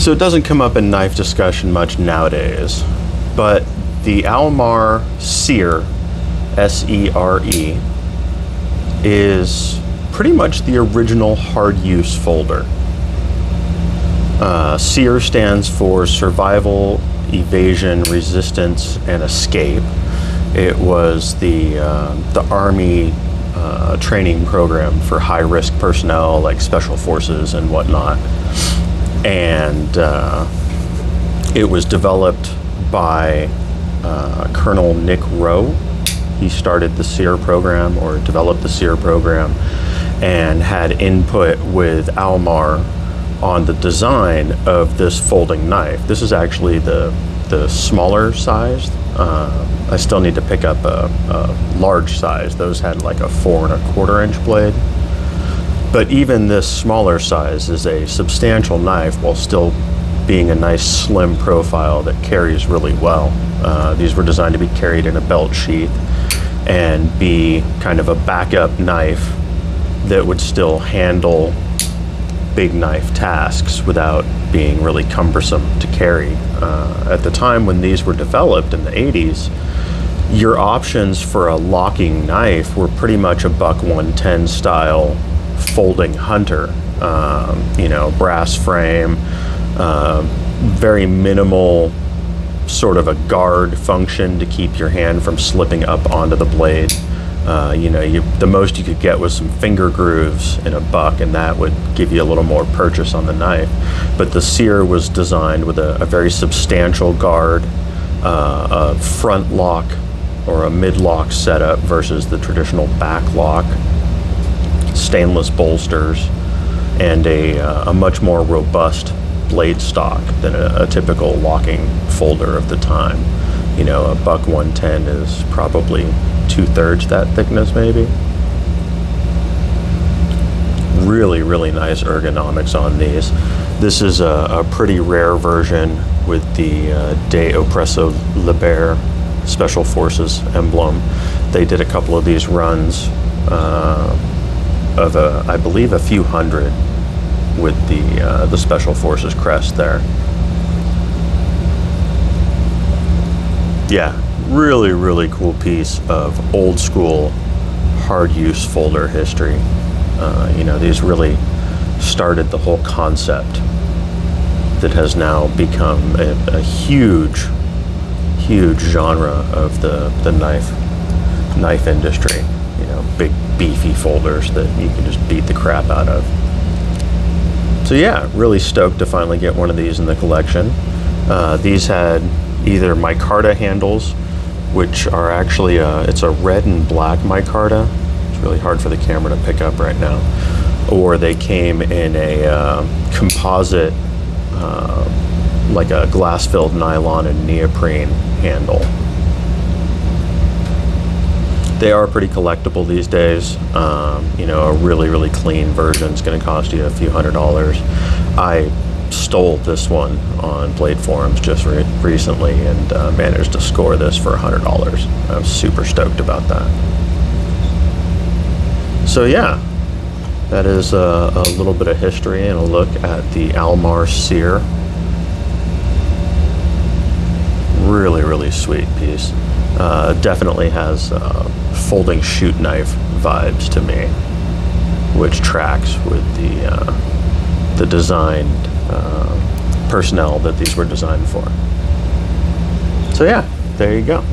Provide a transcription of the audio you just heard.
So it doesn't come up in knife discussion much nowadays, but the Almar SERE, S-E-R-E, is pretty much the original hard use folder. SERE stands for Survival, Evasion, Resistance, and Escape. It was the Army training program for high-risk personnel like special forces and whatnot. And it was developed by Colonel Nick Rowe. He started the SERE program, or developed the SERE program, and had input with Almar on the design of this folding knife. This is actually the smaller size. I still need to pick up a large size. Those had like a 4 1/4 inch blade. But even this smaller size is a substantial knife while still being a nice slim profile that carries really well. These were designed to be carried in a belt sheath and be kind of a backup knife that would still handle big knife tasks without being really cumbersome to carry. At the time when these were developed in the 80s, your options for a locking knife were pretty much a buck 110 style folding hunter. Brass frame, very minimal sort of a guard function to keep your hand from slipping up onto the blade. The most you could get was some finger grooves in a buck, and that would give you a little more purchase on the knife. But the SERE was designed with a very substantial guard, a front lock or a mid-lock setup versus the traditional back lock, stainless bolsters, and a much more robust blade stock than a typical locking folder of the time. A buck 110 is probably 2/3 that thickness, maybe. Really, really nice ergonomics on these. This is a pretty rare version with the Opresso Liber Special Forces emblem. They did a couple of these runs of I believe a few hundred with the Special Forces crest there. Yeah, really, really cool piece of old school hard use folder history. These really started the whole concept that has now become a huge genre of the knife industry. Big beefy folders that you can just beat the crap out of. So yeah, really stoked to finally get one of these in the collection. These had either micarta handles, which are actually it's a red and black micarta. It's really hard for the camera to pick up right now. Or they came in a composite, like a glass-filled nylon and neoprene handle. They are pretty collectible these days. A really, really clean version is going to cost you a few $100s. I stole this one on Blade Forums just recently and managed to score this for $100. I was super stoked about that. So yeah, that is a little bit of history and a look at the Almar SERE. Really, really sweet piece. Definitely has folding shoot knife vibes to me, which tracks with the designed personnel that these were designed for. So yeah, there you go.